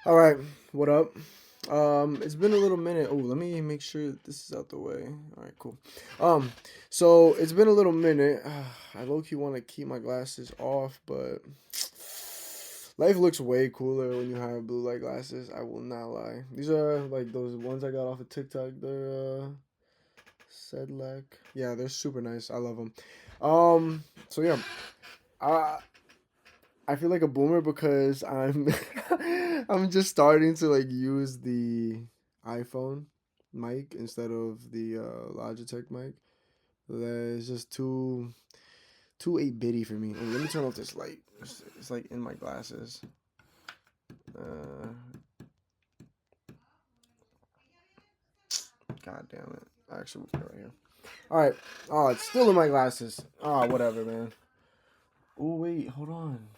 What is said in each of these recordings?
All right, what up? It's been a little minute. Oh, let me make sure that this is out the way. All right, cool. Um, so it's been a little minute. I low key want to keep my glasses off, but life looks way cooler when you have blue light glasses. I will not lie. These are like those ones I got off of TikTok. They're Sedlec. Yeah, they're super nice. I love them. So yeah, I I feel like a boomer because I'm I'm just starting to like use the iPhone mic instead of the Logitech mic. It's just too 8-bitty for me. Oh, let me turn off this light. It's like in my glasses. Uh, God damn it! I actually will put it right here. All right. Oh, it's still in my glasses. Oh, whatever, man. Oh wait, hold on.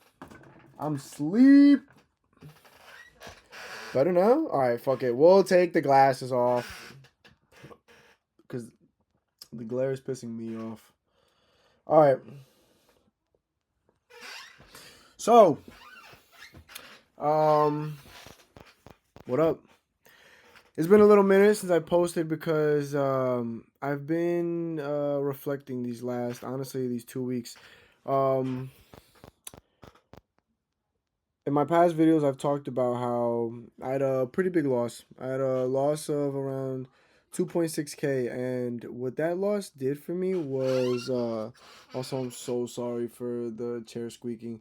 I'm sleep. Better now? All right, fuck it. We'll take the glasses off because the glare is pissing me off. All right. So, um, what up? It's been a little minute since I posted because I've been reflecting honestly, these 2 weeks. Um, in my past videos, I've talked about how I had a pretty big loss. I had a loss of around 2.6K, and what that loss did for me was also, I'm so sorry for the chair squeaking.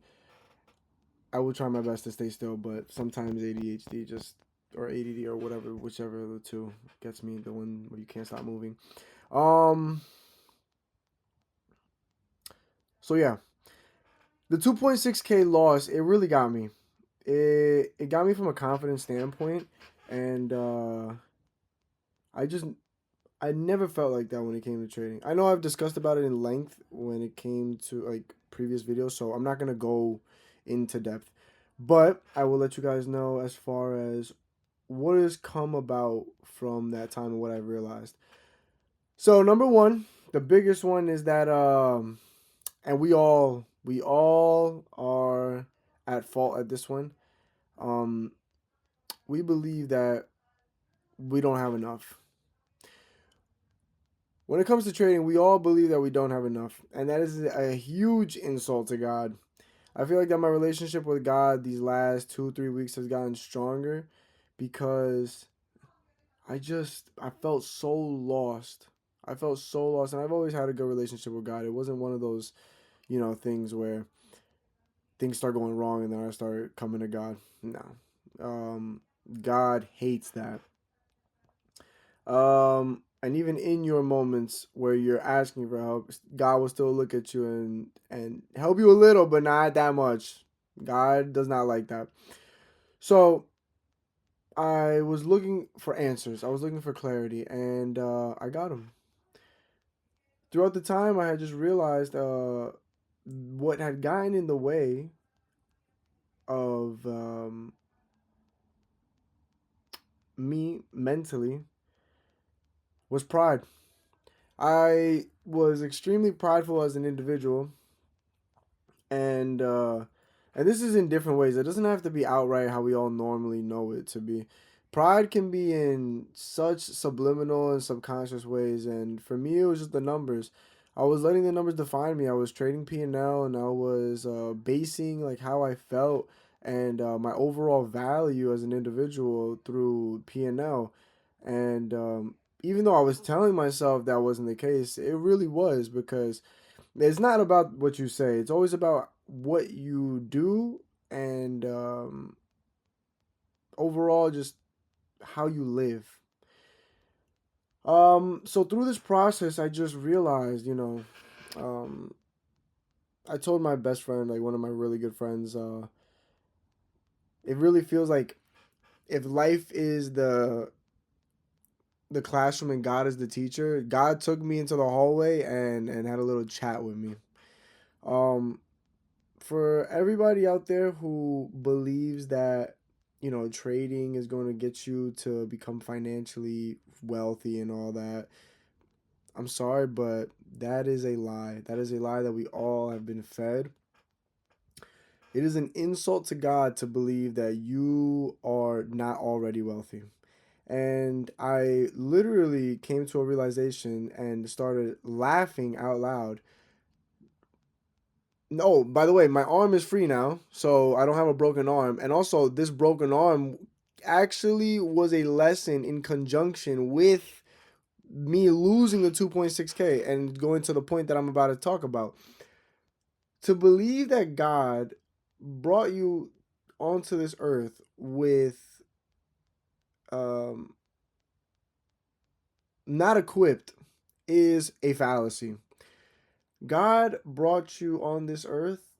I will try my best to stay still, but sometimes ADHD just or ADD or whatever, whichever of the two gets me, the one where you can't stop moving. Um. So yeah, the 2.6K loss, it really got me. It got me from a confidence standpoint, and I just I never felt like that when it came to trading. I know I've discussed about it in length when it came to like previous videos, so I'm not gonna go into depth. But I will let you guys know as far as what has come about from that time and what I've realized. So number one, the biggest one is that and we all are at fault at this one. Um we believe that we don't have enough. When it comes to trading, we all believe that we don't have enough, and that is a huge insult to God. I feel like that my relationship with God these last 2 3 weeks has gotten stronger because I felt so lost. I felt so lost, and I've always had a good relationship with God. It wasn't one of those, things where things start going wrong and then I start coming to God. No, God hates that. And even in your moments where you're asking for help, God will still look at you and help you a little, but not that much. God does not like that. So I was looking for answers. I was looking for clarity, and I got them. Throughout the time, I had just realized what had gotten in the way of me mentally was pride. I was extremely prideful as an individual, and this is in different ways. It doesn't have to be outright how we all normally know it to be. Pride can be in such subliminal and subconscious ways, and for me, it was just the numbers. I was letting the numbers define me. I was trading P&L, and I was basing like how I felt and my overall value as an individual through P&L. And even though I was telling myself that wasn't the case, it really was because it's not about what you say. It's always about what you do and overall just how you live. So through this process, I just realized, um, I told my best friend, like one of my really good friends, it really feels like if life is the classroom and God is the teacher, God took me into the hallway and had a little chat with me. Um, for everybody out there who believes that trading is going to get you to become financially wealthy and all that, I'm sorry, but that is a lie. That is a lie that we all have been fed. It is an insult to God to believe that you are are not already wealthy. And I literally came to a realization and started laughing out loud. No, by the way, my arm is free now, so I don't have a broken arm. And also, this broken arm actually was a lesson in conjunction with me losing the 2.6K and going to the point that I'm about to talk about. To believe that God brought you onto this earth with um, not equipped is a fallacy. God brought you on this earth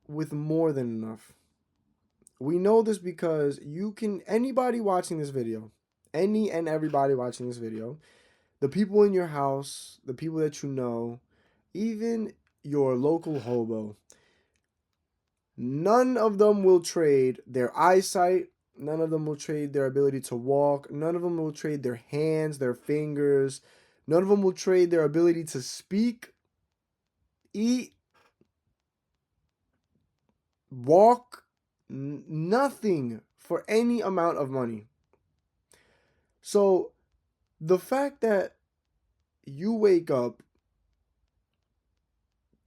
with more than enough. We know this because anybody watching this video, any and everybody watching this video, the people in your house, the people that you know, even your local hobo, none of them will trade their eyesight. None of them will trade their ability to walk. None of them will trade their hands, their fingers. None of them will trade their ability to speak, eat, walk, nothing for any amount of money. So the fact that you wake up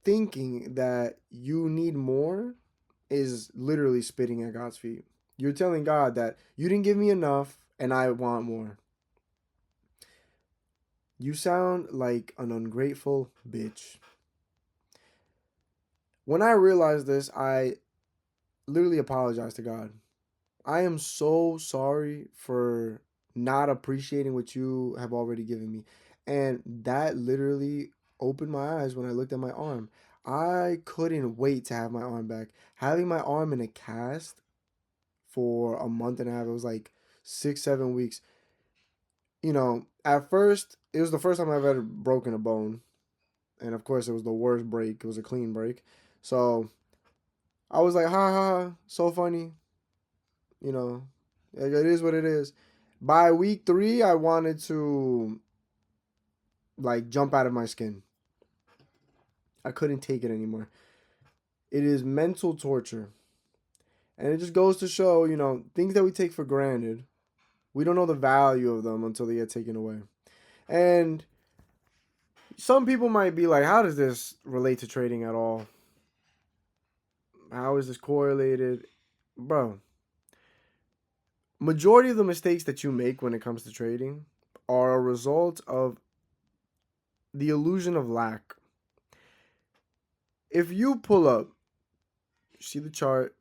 thinking that you need more is literally spitting at God's feet. You're telling God that you didn't give me enough and I want more. You sound like an ungrateful bitch. When I realized this, I literally apologized to God. I am so sorry for not appreciating what you have already given me. And that literally opened my eyes when I looked at my arm. I couldn't wait to have my arm back. Having my arm in a cast for a month and a half, it was like 6, 7 weeks. At first, it was the first time I've ever broken a bone. And of course, it was the worst break. It was a clean break. So I was like, ha ha, so funny. Like, it is what it is. By week 3, I wanted to like jump out of my skin. I couldn't take it anymore. It is mental torture. And it just goes to show, things that we take for granted, we don't know the value of them until they get taken away. And some people might be like, how does this relate to trading at all? How is this correlated? Bro, majority of the mistakes that you make when it comes to trading are a result of the illusion of lack. If you pull up, you see the chart,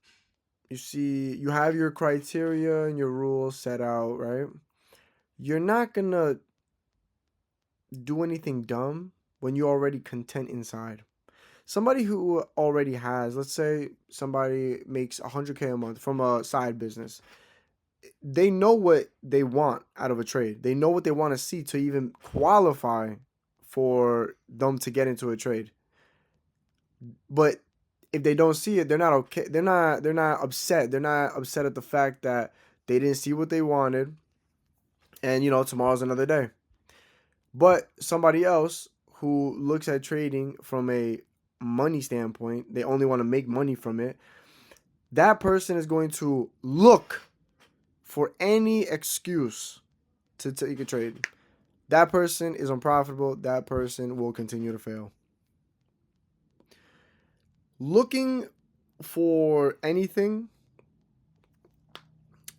you have your criteria and your rules set out, right? You're not gonna do anything dumb when you're already content inside. Somebody who already has, let's say somebody makes 100K a month from a side business, they know what they want out of a trade. They know what they want to see to even qualify for them to get into a trade. But if they don't see it, they're not okay. They're not upset. They're not upset at the fact that they didn't see what they wanted. And tomorrow's another day. But somebody else who looks at trading from a money standpoint, they only want to make money from it. That person is going to look for any excuse to take a trade. That person is unprofitable. That person will continue to fail. Looking for anything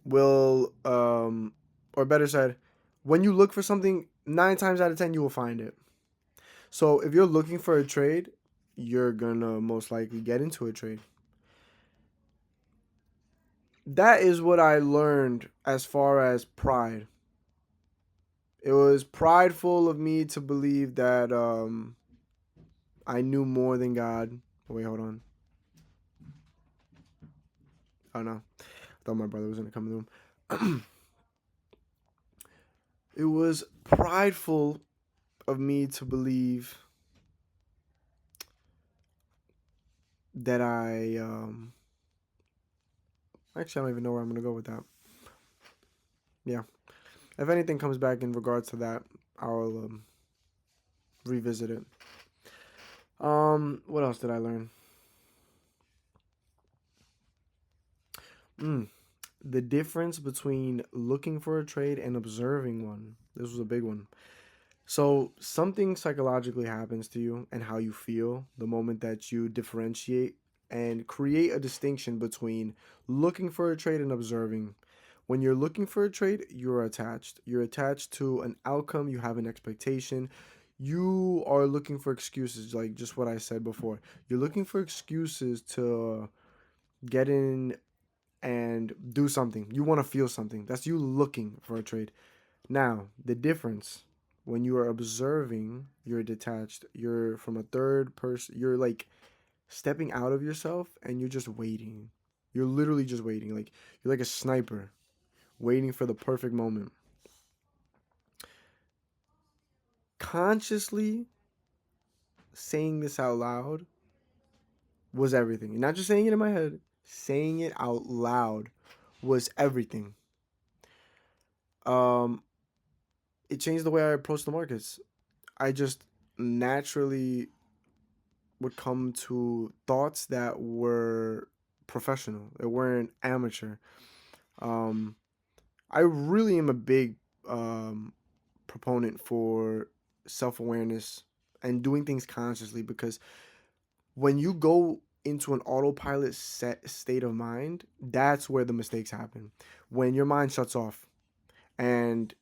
will, or better said, when you look for something, 9 times out of 10, you will find it. So if you're looking for a trade, you're gonna most likely get into a trade. That is what I learned as far as pride. It was prideful of me to believe that I knew more than God. Wait, hold on. Oh no, I thought my brother was gonna come in the room. It was prideful of me to believe that actually, I don't even know where I'm gonna go with that. Yeah, if anything comes back in regards to that, I'll revisit it. What else did I learn? the difference between looking for a trade and observing one. This was a big one. So, something psychologically happens to you and how you feel the moment that you differentiate and create a distinction between looking for a trade and observing. When you're looking for a trade, you're attached. You're attached to an outcome, you have an expectation. You are looking for excuses, like just what I said before. You're looking for excuses to get in and do something. You want to feel something. That's you looking for a trade. Now, the difference when you are observing, you're detached. You're from a third person. You're like stepping out of yourself and you're just waiting. You're literally just waiting. Like you're like a sniper waiting for the perfect moment. Consciously saying this out loud was everything. Not just saying it in my head, saying it out loud was everything. Um, it changed the way I approach the markets. I just naturally would come to thoughts that were professional. They weren't amateur. Um, I really am a big proponent for self awareness and doing things consciously because when you go into an autopilot set state of mind, that's where the mistakes happen. When your mind shuts off, and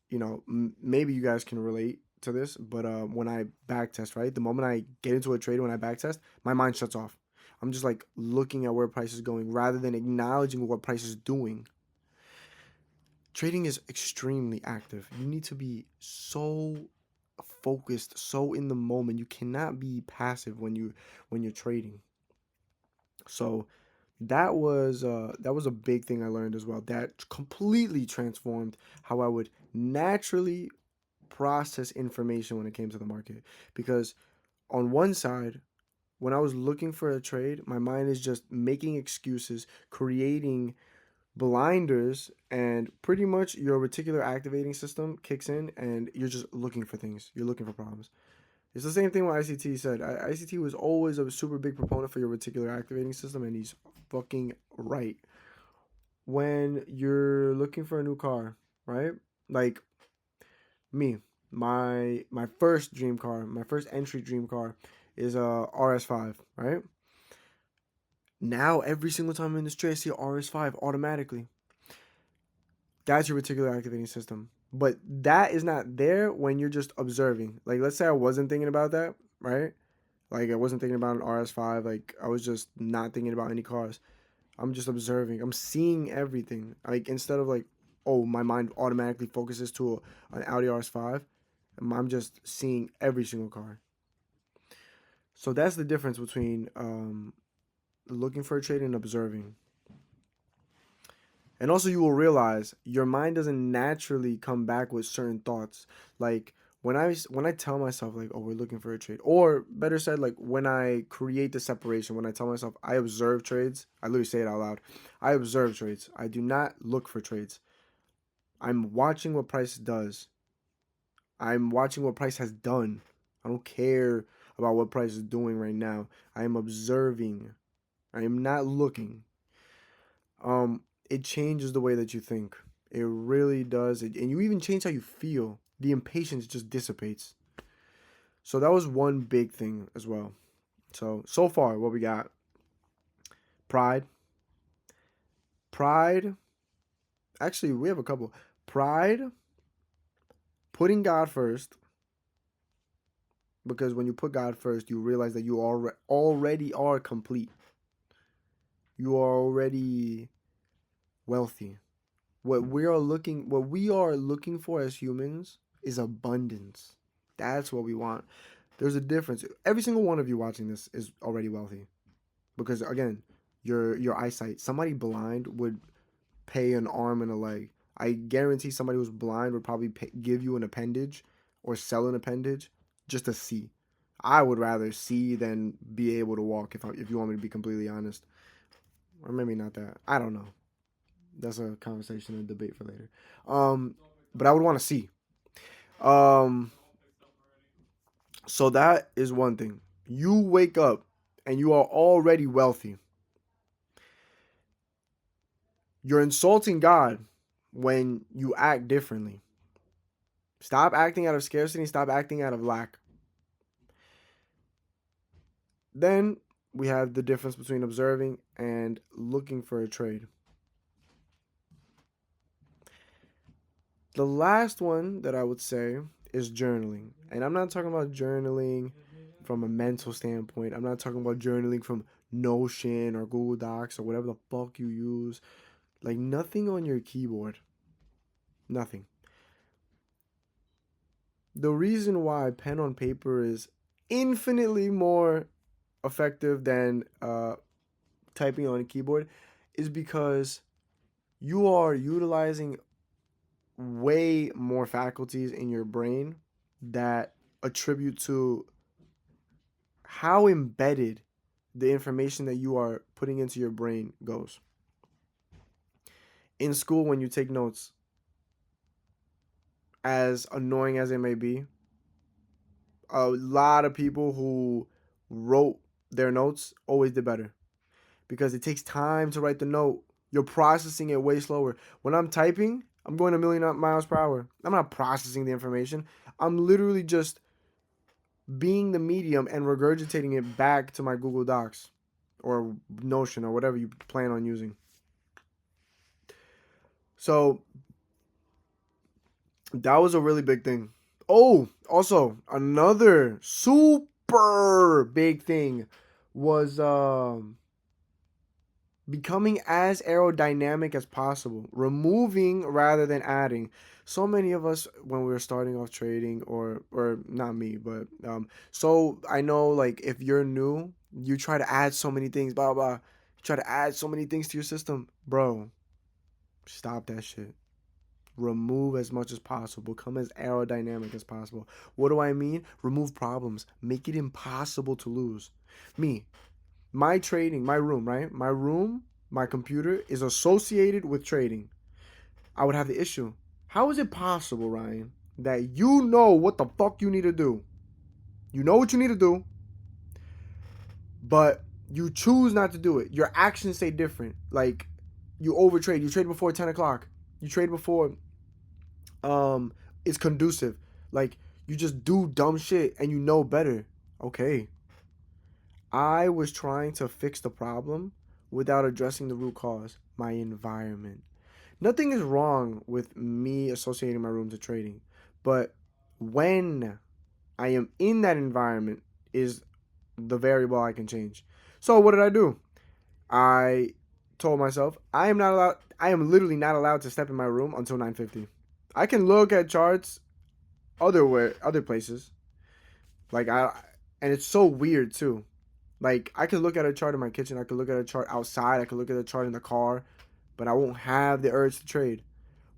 maybe you guys can relate to this, but when I backtest, right, the moment I get into a trade, when I backtest, my mind shuts off. I'm just like looking at where price is going rather than acknowledging what price is doing. Trading is extremely active. You need to be so focused, so in the moment. You cannot be passive when you're trading. So that was a big thing I learned as well. That completely transformed how I would naturally process information when it came to the market. Because on one side, when I was looking for a trade, my mind is just making excuses, creating blinders, and pretty much your reticular activating system kicks in and you're just looking for things. You're looking for problems. It's the same thing what ICT said. ICT was always a super big proponent for your reticular activating system, and he's fucking right. When you're looking for a new car, right? Like me, my first dream car, my first entry dream car is a RS5, right? Now every single time I'm in the street, I see a RS5 automatically. That's your reticular activating system. But that is not there when you're just observing. Like let's say I wasn't thinking about that, right? Like I wasn't thinking about an RS5. Like I was just not thinking about any cars. I'm just observing. I'm seeing everything. Like instead of like, oh, my mind automatically focuses to an Audi RS5. I'm just seeing every single car. So that's the difference between looking for a trade and observing. And also, you will realize your mind doesn't naturally come back with certain thoughts. Like when I tell myself like, "Oh, we're looking for a trade," or better said, like when I create the separation, when I tell myself I observe trades, I literally say it out loud. I observe trades. I do not look for trades. I'm watching what price does. I'm watching what price has done. I don't care about what price is doing right now. I am observing. I am not looking. It changes the way that you think. It really does. And you even change how you feel. The impatience just dissipates. So that was one big thing as well. So far, what we got: pride. Pride. Actually, we have a couple. Pride, putting God first. Because when you put God first, you realize that you already are complete. You are already wealthy. What we are looking for as humans is abundance. That's what we want. There's a difference. Every single one of you watching this is already wealthy. Because again, your eyesight. Somebody blind would pay an arm and a leg. I guarantee somebody who's blind would probably give you an appendage or sell an appendage just to see. I would rather see than be able to walk if you want me to be completely honest. Or maybe not that. I don't know. That's a conversation and debate for later. Um, but I would want to see. Um, so that is one thing. You wake up and you are already wealthy. You're insulting God when you act differently. Stop acting out of scarcity. Stop acting out of lack. Then we have the difference between observing and looking for a trade. The last one that I would say is journaling. And I'm not talking about journaling from a mental standpoint. I'm not talking about journaling from Notion or Google Docs or whatever the fuck you use. Like nothing on your keyboard. Nothing. The reason why pen on paper is infinitely more effective than typing on a keyboard is because you are utilizing way more faculties in your brain that attribute to how embedded the information that you are putting into your brain goes. In school, when you take notes, as annoying as it may be, a lot of people who wrote their notes always did better because it takes time to write the note. You're processing it way slower. When I'm typing, I'm going a million miles per hour. I'm not processing the information. I'm literally just being the medium and regurgitating it back to my Google Docs or Notion or whatever you plan on using. So that was a really big thing. Oh, also another super big thing was becoming as aerodynamic as possible, removing rather than adding. So many of us when we were starting off trading, or not me, but so I know, like, if you're new, you try to add so many things, blah blah, you try to add so many things to your system, bro. Stop that shit. Remove as much as possible. Become as aerodynamic as possible. What do I mean? Remove problems. Make it impossible to lose. Me, my trading, my room, right? My room, my computer is associated with trading. I would have the issue. How is it possible, Ryan, that you know what the fuck you need to do? You know what you need to do, but you choose not to do it. Your actions say different. Like, you overtrade. You trade before 10 o'clock. You trade before it's conducive. Like, you just do dumb shit and you know better. Okay. I was trying to fix the problem without addressing the root cause, my environment. Nothing is wrong with me associating my room to trading, but when I am in that environment is the variable I can change. So what did I do? I told myself I am literally not allowed to step in my room until 9:50. I can look at charts other places. Like, and it's so weird too. Like, I could look at a chart in my kitchen, I could look at a chart outside, I could look at a chart in the car, but I won't have the urge to trade.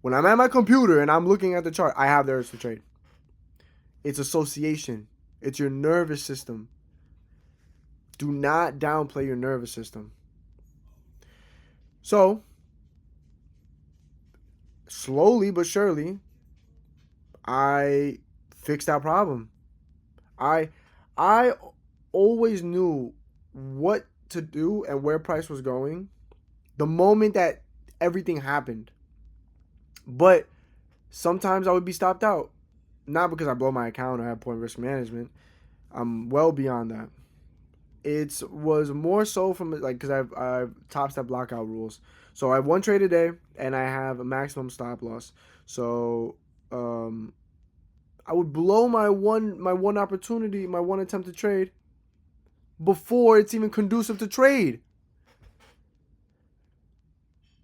When I'm at my computer and I'm looking at the chart, I have the urge to trade. It's association. It's your nervous system. Do not downplay your nervous system. So, slowly but surely, I fixed that problem. I I always knew what to do and where price was going the moment that everything happened. But sometimes I would be stopped out. Not because I blow my account or have poor risk management. I'm well beyond that. It was more so from, like, because I've top step blockout rules. So I have one trade a day and I have a maximum stop loss. So I would blow my one opportunity, my one attempt to trade before it's even conducive to trade.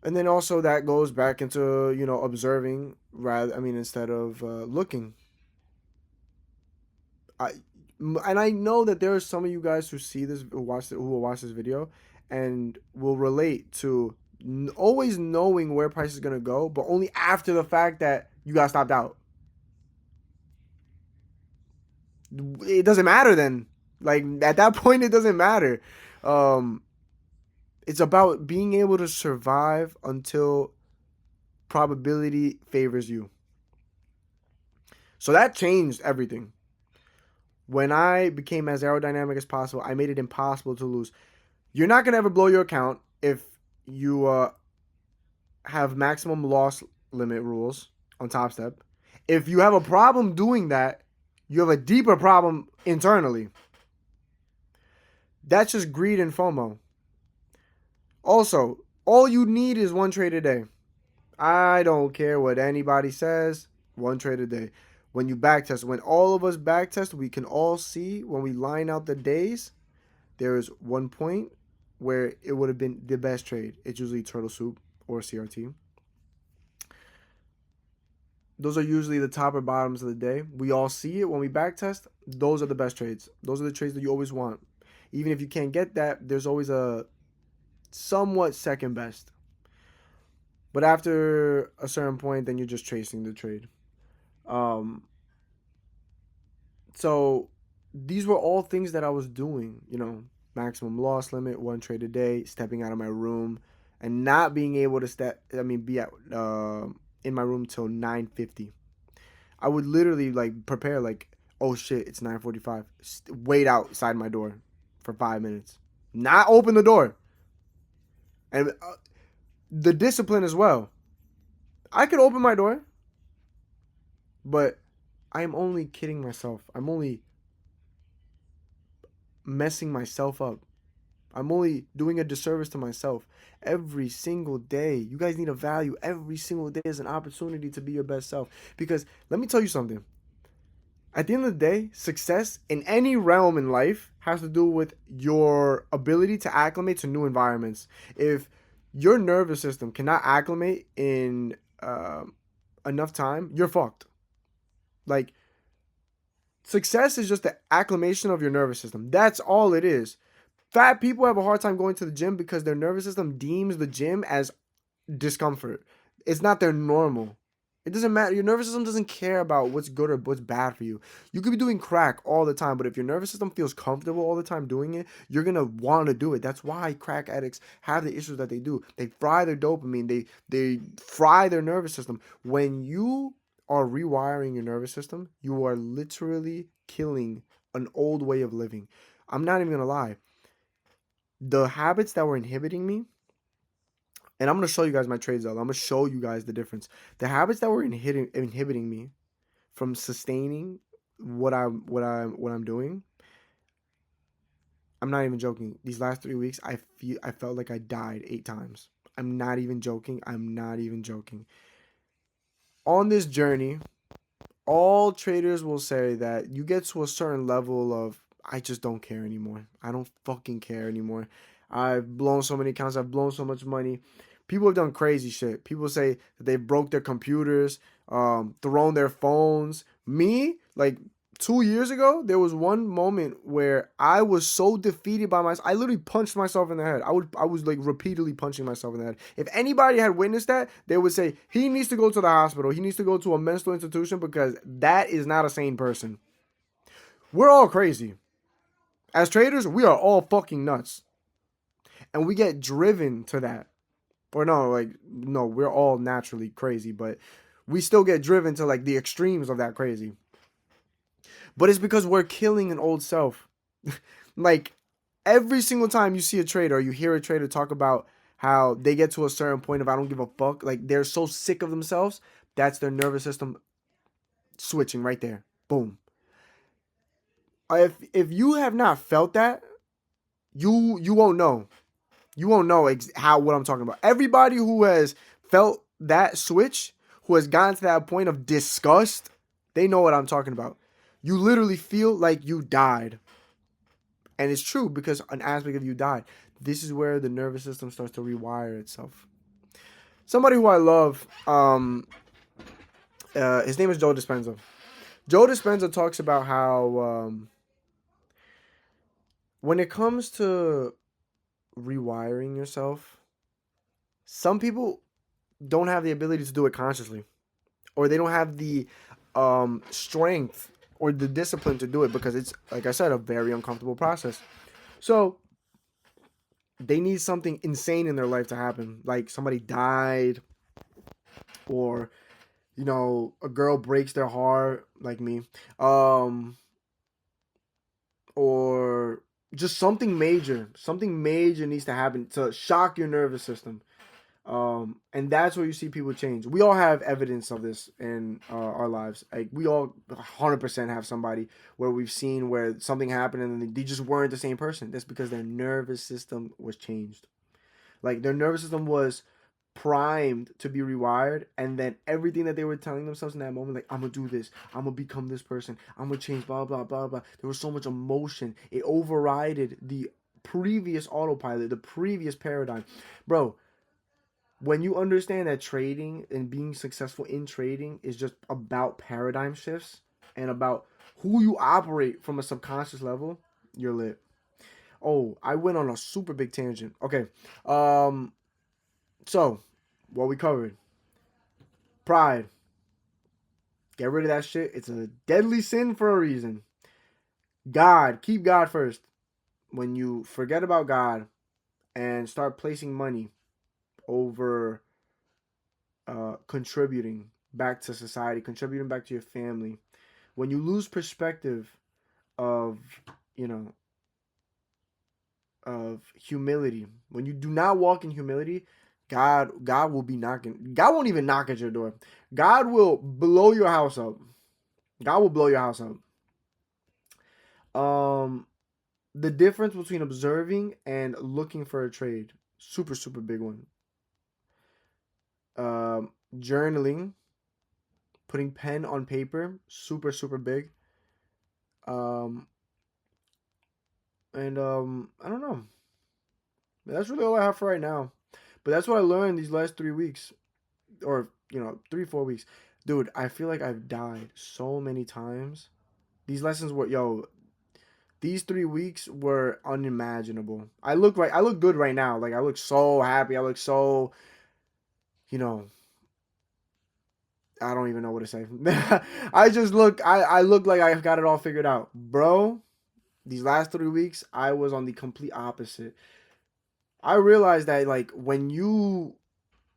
And then also that goes back into, observing instead of looking. And I know that there are some of you guys who see this, who will watch this video, and will relate to always knowing where price is gonna go, but only after the fact that you got stopped out. It doesn't matter then. Like, at that point, it doesn't matter. It's about being able to survive until probability favors you. So that changed everything. When I became as aerodynamic as possible, I made it impossible to lose. You're not gonna ever blow your account if you have maximum loss limit rules on Top Step. If you have a problem doing that, you have a deeper problem internally. That's just greed and FOMO. Also, all you need is one trade a day. I don't care what anybody says. One trade a day. When you backtest, when all of us backtest, we can all see when we line out the days, there is one point where it would have been the best trade. It's usually Turtle Soup or CRT. Those are usually the top or bottoms of the day. We all see it when we backtest. Those are the best trades. Those are the trades that you always want. Even if you can't get that, there's always a somewhat second best. But after a certain point, then you're just tracing the trade. Um, so these were all things that I was doing, maximum loss limit, one trade a day, stepping out of my room, and not being able to be at in my room till 9:50. I would literally prepare oh shit, it's 9:45. Wait outside my door for 5 minutes, not open the door, and the discipline as well. I could open my door, but I am only kidding myself. I'm only messing myself up. I'm only doing a disservice to myself every single day. You guys need to value every single day as an opportunity to be your best self. Because let me tell you something. At the end of the day, success in any realm in life has to do with your ability to acclimate to new environments. If your nervous system cannot acclimate in enough time, you're fucked. Like, success is just the acclimation of your nervous system. That's all it is. Fat people have a hard time going to the gym because their nervous system deems the gym as discomfort. It's not their normal. It doesn't matter. Your nervous system doesn't care about what's good or what's bad for you. You could be doing crack all the time, but if your nervous system feels comfortable all the time doing it, you're going to want to do it. That's why crack addicts have the issues that they do. They fry their dopamine. They fry their nervous system. When you are rewiring your nervous system, you are literally killing an old way of living. I'm not even going to lie. The habits that were inhibiting me, and I'm going to show you guys my trades out. I'm going to show you guys the difference. The habits that were inhibiting me from sustaining what I'm doing. I'm not even joking. These last 3 weeks, I felt like I died 8 times. I'm not even joking. On this journey, all traders will say that you get to a certain level of, I just don't care anymore. I don't fucking care anymore. I've blown so many accounts. I've blown so much money. People have done crazy shit. People say that they broke their computers, thrown their phones. Me, 2 years ago, there was one moment where I was so defeated by myself. I literally punched myself in the head. I was repeatedly punching myself in the head. If anybody had witnessed that, they would say he needs to go to the hospital. He needs to go to a mental institution because that is not a sane person. We're all crazy. As traders, we are all fucking nuts. And we get driven to that. Or no, we're all naturally crazy, but we still get driven to the extremes of that crazy. But it's because we're killing an old self. Every single time you see a trader or you hear a trader talk about how they get to a certain point of I don't give a fuck, they're so sick of themselves, that's their nervous system switching right there. Boom. If you have not felt that, you won't know. You won't know what I'm talking about. Everybody who has felt that switch, who has gotten to that point of disgust, they know what I'm talking about. You literally feel like you died. And it's true because an aspect of you died. This is where the nervous system starts to rewire itself. Somebody who I love, his name is Joe Dispenza. Joe Dispenza talks about how when it comes to rewiring yourself, some people don't have the ability to do it consciously, or they don't have the strength or the discipline to do it because it's, like I said, a very uncomfortable process. So they need something insane in their life to happen, like somebody died, or a girl breaks their heart, like me, or just something major needs to happen to shock your nervous system. And that's where you see people change. We all have evidence of this in our lives. Like we all 100% have somebody where we've seen where something happened and they just weren't the same person. That's because their nervous system was changed. Like their nervous system was primed to be rewired, and then everything that they were telling themselves in that moment, like I'm gonna do this, I'm gonna become this person, I'm gonna change, blah blah blah blah. There was so much emotion. It overrided the previous autopilot, the previous paradigm, bro. When you understand that trading and being successful in trading is just about paradigm shifts and about who you operate from a subconscious level, you're lit. Oh, I went on a super big tangent. Okay. So what we covered. Pride. Get rid of that shit. It's a deadly sin for a reason. God. Keep God first. When you forget about God and start placing money over contributing back to society, contributing back to your family, when you lose perspective of, you know, of humility, when you do not walk in humility, God will be knocking. God won't even knock at your door. God will blow your house up. God will blow your house up. Um, the difference between observing and looking for a trade, super super big one. Journaling, putting pen on paper, super super big. Um, and I don't know. That's really all I have for right now. But that's what I learned these last 3 weeks, or 3 4 weeks, dude. I feel like I've died so many times. These lessons were These 3 weeks were unimaginable. I look right. I look good right now. Like I look so happy. I look so, you know. I don't even know what to say. I just look. I look like I got it all figured out, bro. These last 3 weeks, I was on the complete opposite. I realized that like when you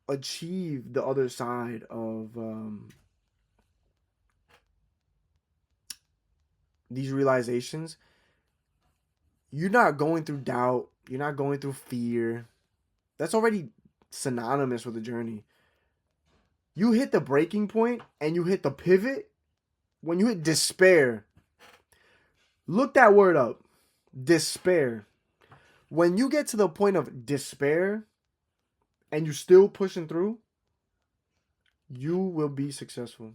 achieve the other side of these realizations, you're not going through doubt. You're not going through fear. That's already synonymous with the journey. You hit the breaking point and you hit the pivot when you hit despair. Look that word up. Despair. When you get to the point of despair and you're still pushing through, you will be successful.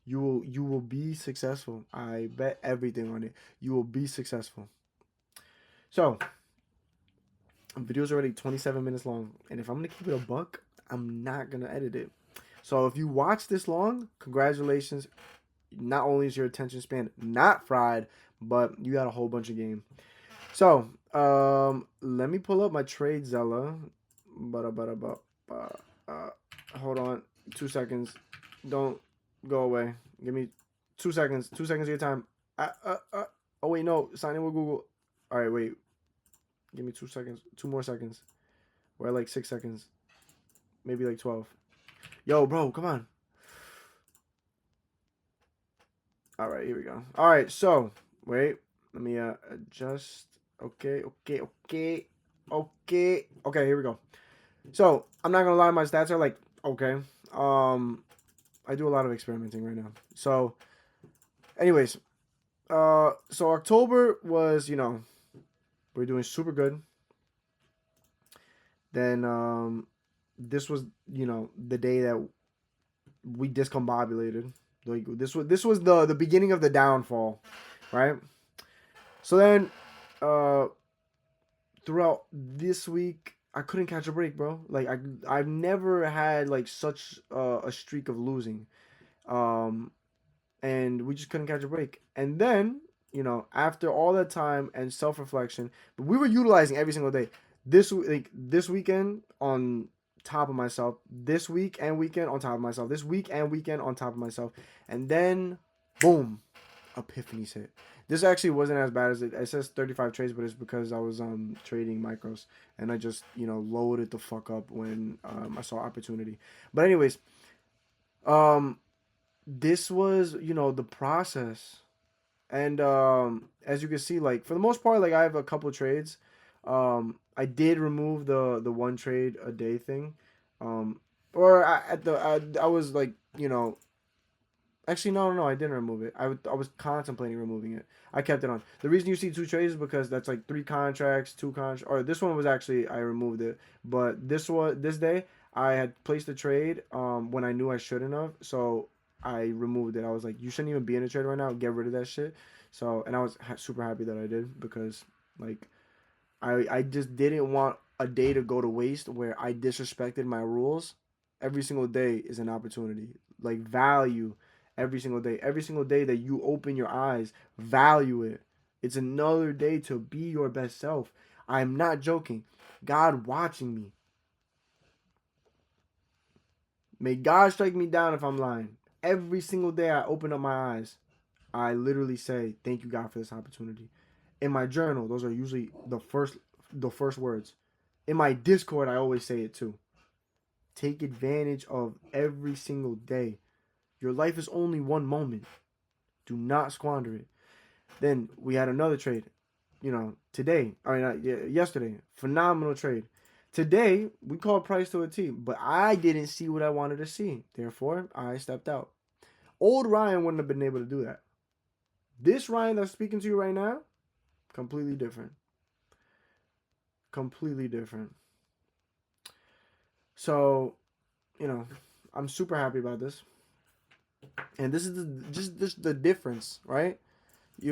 You will be successful. I bet everything on it. You will be successful. So, video's already 27 minutes long, and if I'm gonna keep it a buck, I'm not gonna edit it. So if you watch this long, congratulations. Not only is your attention span not fried, but you got a whole bunch of game. So, let me pull up my trade Zella. Hold on, 2 seconds. Don't go away. Give me 2 seconds. 2 seconds of your time. Oh wait, no. Sign in with Google. All right, wait. Give me 2 seconds. 2 more seconds. We're at like 6 seconds. Maybe like 12. Yo, bro, come on. All right, here we go. All right, so wait. Let me adjust. Okay. Here we go. So I'm not gonna lie, my stats are like okay. I do a lot of experimenting right now. So, anyways, so October was we're doing super good. Then this was the day that we discombobulated. Like this was the beginning of the downfall, right? So then, throughout this week, I couldn't catch a break, bro. Like I've never had like such a streak of losing, um, and we just couldn't catch a break. And then after all that time and self reflection, but we were utilizing every single day. This weekend on top of myself, this week and weekend on top of myself, this week and weekend on top of myself, and then boom, epiphanies hit. This actually wasn't as bad as it says 35 trades, but it's because I was trading micros and I just loaded the fuck up when I saw opportunity. But anyways, this was the process, and as you can see, like for the most part, like I have a couple trades. I did remove the one trade a day thing. Or I was like, actually no, I didn't remove it. I was contemplating removing it. I kept it on. The reason you see 2 trades is because that's like 3 contracts, 2 contracts. Or this one was actually I removed it, but this day I had placed a trade when I knew I shouldn't have, so I removed it. I was like, you shouldn't even be in a trade right now. Get rid of that shit. So and I was super happy that I did because like I just didn't want a day to go to waste where I disrespected my rules. Every single day is an opportunity. Like value every single day. Every single day that you open your eyes, value it. It's another day to be your best self. I'm not joking. God watching me. May God strike me down if I'm lying. Every single day I open up my eyes, I literally say, "Thank you, God, for this opportunity." In my journal, those are usually the first words. In my Discord, I always say it too. Take advantage of every single day. Your life is only one moment. Do not squander it. Then we had another trade. Today. Yesterday. Phenomenal trade. Today, we called price to a T, but I didn't see what I wanted to see. Therefore, I stepped out. Old Ryan wouldn't have been able to do that. This Ryan that's speaking to you right now, completely different. Completely different. So, I'm super happy about this. And this is just the difference, right?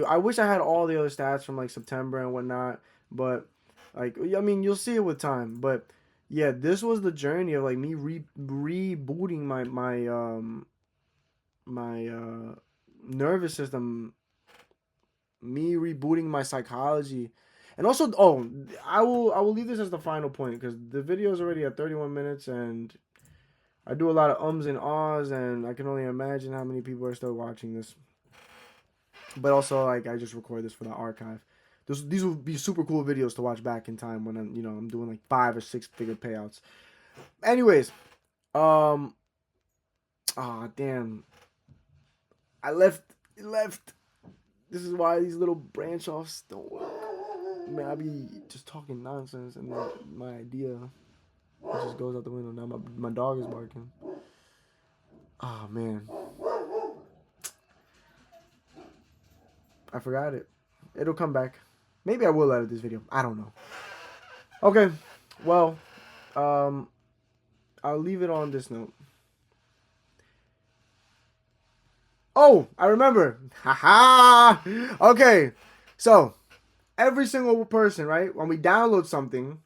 I wish I had all the other stats from like September and whatnot, but like you'll see it with time. But yeah, this was the journey of like me rebooting my nervous system, me rebooting my psychology. And also, I will leave this as the final point because the video is already at 31 minutes and I do a lot of ums and ahs, and I can only imagine how many people are still watching this. But also, like, I just record this for the archive. These will be super cool videos to watch back in time when I'm doing like 5 or 6 figure payouts. Anyways, damn, I left. This is why these little branch offs don't work. Man, I be just talking nonsense, and then my idea just goes out the window. Now my dog is barking. Oh man, I forgot it. It'll come back. Maybe I will edit this video. I don't know. Okay, well, I'll leave it on this note. Oh, I remember. Haha. Okay, so every single person, right? When we download something,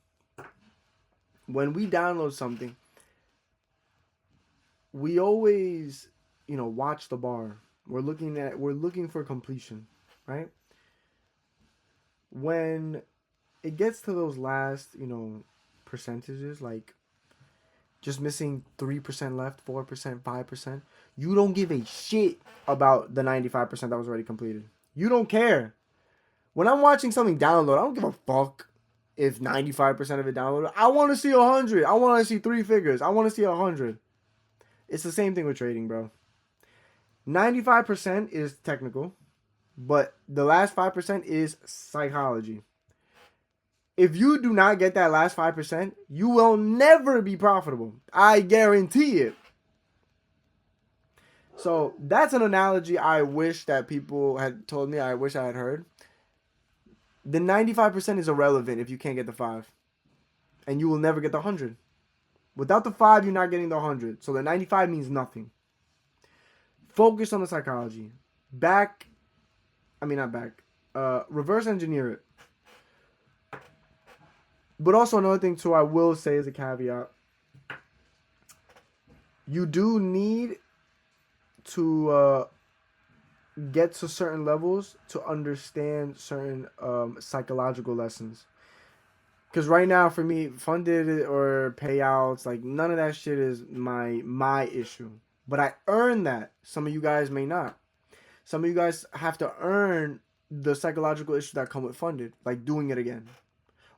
we always, watch the bar. We're looking for completion, right? When it gets to those last, percentages, like just missing 3% left, 4%, 5%, you don't give a shit about the 95% that was already completed. You don't care. When I'm watching something download, I don't give a fuck if 95% of it downloaded. I want to see 100. I want to see 3 figures. I want to see 100. It's the same thing with trading, bro. 95% is technical, but the last 5% is psychology. If you do not get that last 5%, you will never be profitable. I guarantee it. So that's an analogy I wish that people had told me. I wish I had heard. The 95% is irrelevant if you can't get the 5. And you will never get the 100. Without the 5, you're not getting the 100. So the 95 means nothing. Focus on the psychology. Reverse engineer it. But also another thing too, I will say as a caveat, you do need to get to certain levels to understand certain psychological lessons. Because right now, for me, funded or payouts, like none of that shit is my issue. But I earn that. Some of you guys may not. Some of you guys have to earn the psychological issues that come with funded, like doing it again,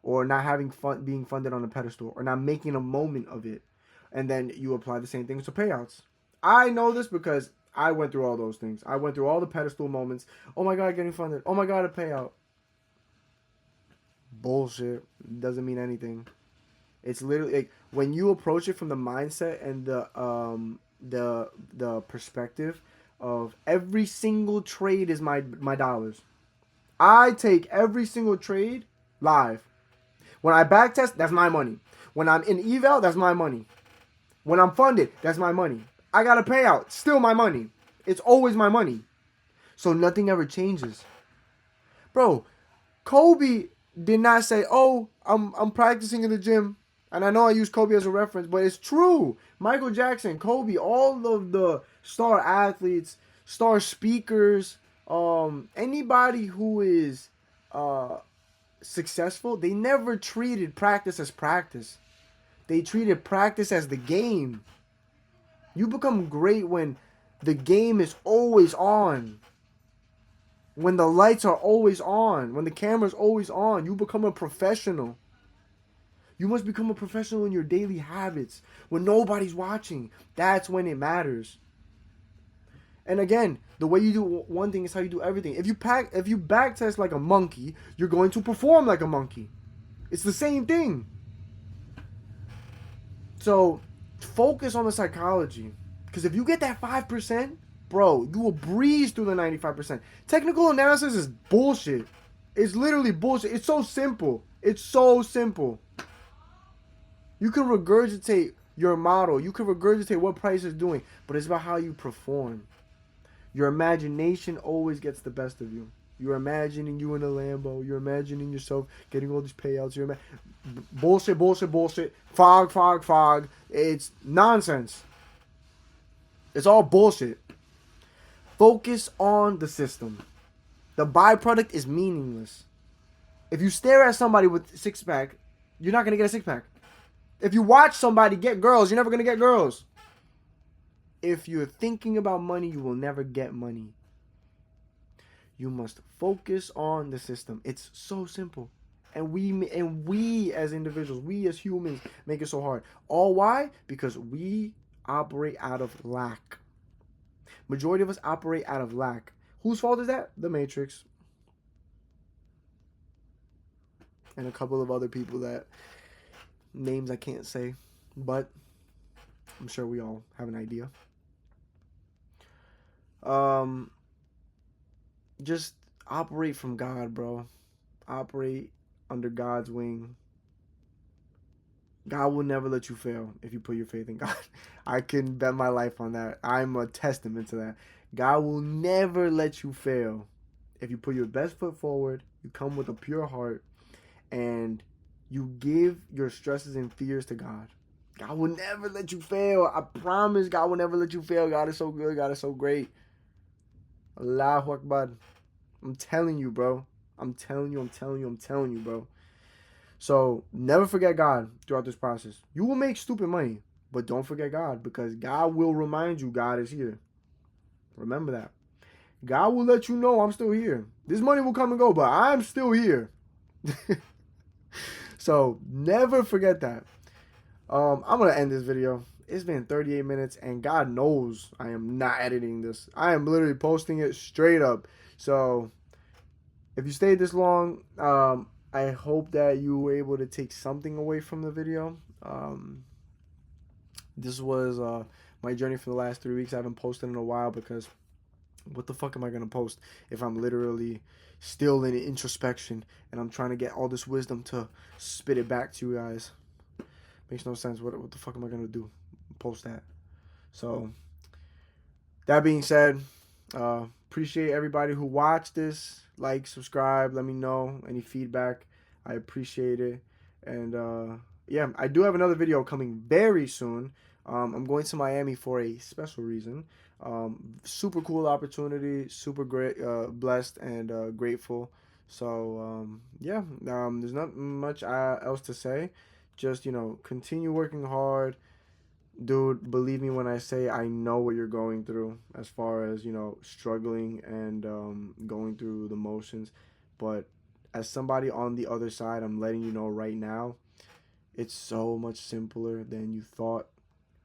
or not having fun, being funded on a pedestal, or not making a moment of it, and then you apply the same things to payouts. I know this because I went through all those things. I went through all the pedestal moments. Oh my god, getting funded. Oh my god, a payout. Bullshit. Doesn't mean anything. It's literally like when you approach it from the mindset and the perspective of every single trade is my dollars. I take every single trade live. When I backtest, that's my money. When I'm in eval, that's my money. When I'm funded, that's my money. I got a payout, still my money. It's always my money. So nothing ever changes. Bro, Kobe did not say, "Oh, I'm practicing in the gym." And I know I use Kobe as a reference, but it's true. Michael Jackson, Kobe, all of the star athletes, star speakers, anybody who is successful, they never treated practice as practice. They treated practice as the game. You become great when the game is always on. When the lights are always on. When the camera's always on. You become a professional. You must become a professional in your daily habits. When nobody's watching. That's when it matters. And again, the way you do one thing is how you do everything. If you backtest like a monkey, you're going to perform like a monkey. It's the same thing. So focus on the psychology. Because if you get that 5%, bro, you will breeze through the 95%. Technical analysis is bullshit. It's literally bullshit. It's so simple. It's so simple. You can regurgitate your model. You can regurgitate what price is doing. But it's about how you perform. Your imagination always gets the best of you. You're imagining you in a Lambo. You're imagining yourself getting all these payouts. Bullshit, bullshit, bullshit. Fog, fog, fog. It's nonsense. It's all bullshit. Focus on the system. The byproduct is meaningless. If you stare at somebody with a six-pack, you're not going to get a six-pack. If you watch somebody get girls, you're never going to get girls. If you're thinking about money, you will never get money. You must focus on the system. It's so simple. And we as individuals, we as humans make it so hard. All why? Because we operate out of lack. Majority of us operate out of lack. Whose fault is that? The Matrix. And a couple of other people that names I can't say. But I'm sure we all have an idea. Just operate from God, bro. Operate under God's wing. God will never let you fail if you put your faith in God. I can bet my life on that. I'm a testament to that. God will never let you fail if you put your best foot forward, you come with a pure heart, and you give your stresses and fears to God. God will never let you fail. I promise God will never let you fail. God is so good. God is so great. Allahu Akbar. I'm telling you, bro. I'm telling you, bro. So never forget God throughout this process. You will make stupid money, but don't forget God, because God will remind you God is here. Remember that. God will let you know I'm still here. This money will come and go, but I'm still here. So never forget that. I'm going to end this video. It's been 38 minutes, and God knows I am not editing this. I am literally posting it straight up. So if you stayed this long, I hope that you were able to take something away from the video. This was my journey for the last 3 weeks. I haven't posted in a while because what the fuck am I going to post if I'm literally still in introspection and I'm trying to get all this wisdom to spit it back to you guys? Makes no sense. What the fuck am I going to do? Post that. So that being said, appreciate everybody who watched this. Like, subscribe, let me know any feedback. I appreciate it. And yeah, I do have another video coming very soon. I'm going to Miami for a special reason. Super cool opportunity, super great, blessed and grateful. So yeah, there's not much else to say. Just, continue working hard. Dude, believe me when I say I know what you're going through as far as, struggling and going through the motions. But as somebody on the other side, I'm letting you know right now, it's so much simpler than you thought.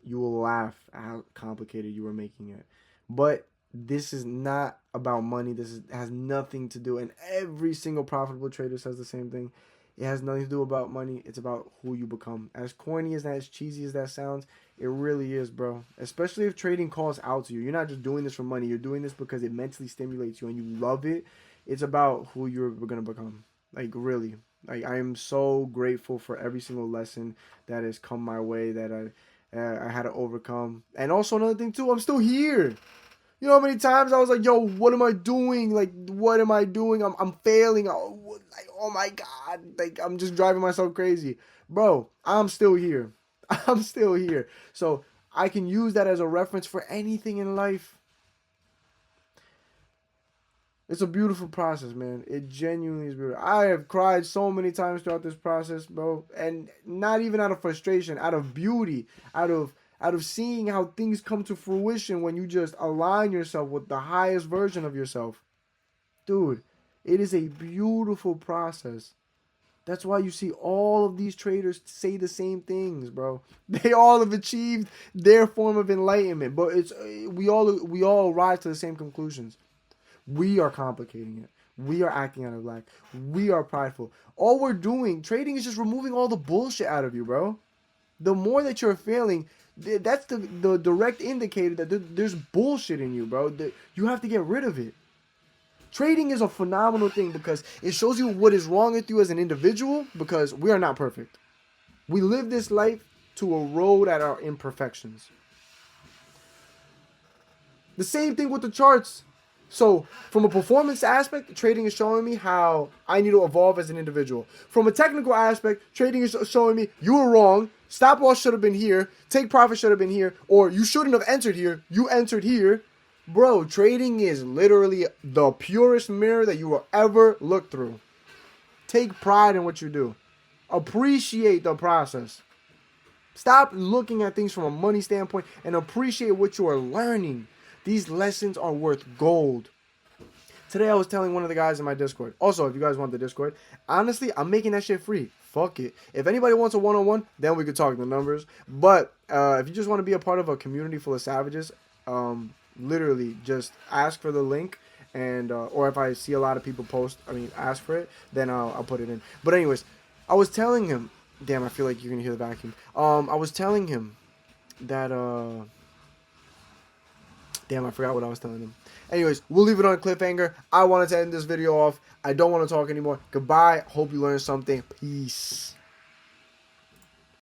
You will laugh at how complicated you were making it. But this is not about money. Has nothing to do, and every single profitable trader says the same thing. It has nothing to do about money. It's about who you become. As corny as that, as cheesy as that sounds, it really is, bro. Especially if trading calls out to you. You're not just doing this for money. You're doing this because it mentally stimulates you and you love it. It's about who you're gonna become. Like really. Like I am so grateful for every single lesson that has come my way that I had to overcome. And also another thing too, I'm still here. You know how many times I was like, yo, what am I doing? Like, what am I doing? I'm failing. Oh my God. Like, I'm just driving myself crazy. Bro, I'm still here. I'm still here. So I can use that as a reference for anything in life. It's a beautiful process, man. It genuinely is beautiful. I have cried so many times throughout this process, bro, and not even out of frustration, out of beauty, out of seeing how things come to fruition when you just align yourself with the highest version of yourself. Dude, it is a beautiful process. That's why you see all of these traders say the same things, bro. They all have achieved their form of enlightenment, but it's we all arrive to the same conclusions. We are complicating it. We are acting out of lack. We are prideful. All we're doing, trading is just removing all the bullshit out of you, bro. The more that you're failing, that's the direct indicator that there's bullshit in you, bro. That you have to get rid of it. Trading is a phenomenal thing because it shows you what is wrong with you as an individual because we are not perfect. We live this life to erode at our imperfections. The same thing with the charts. So, from a performance aspect, trading is showing me how I need to evolve as an individual. From a technical aspect, trading is showing me you were wrong. Stop loss should have been here. Take profit should have been here. Or you shouldn't have entered here. You entered here. Bro, trading is literally the purest mirror that you will ever look through. Take pride in what you do. Appreciate the process. Stop looking at things from a money standpoint and appreciate what you are learning. These lessons are worth gold. Today I was telling one of the guys in my Discord. Also, if you guys want the Discord, honestly, I'm making that shit free. Fuck it. If anybody wants a one-on-one, then we could talk the numbers. But if you just want to be a part of a community full of savages, literally just ask for the link. And or if I see a lot of people ask for it, then I'll put it in. But anyways, I was telling him. Damn, I feel like you're gonna hear the vacuum. I was telling him that damn, I forgot what I was telling him. Anyways, we'll leave it on a cliffhanger. I wanted to end this video off. I don't want to talk anymore. Goodbye. Hope you learned something. Peace.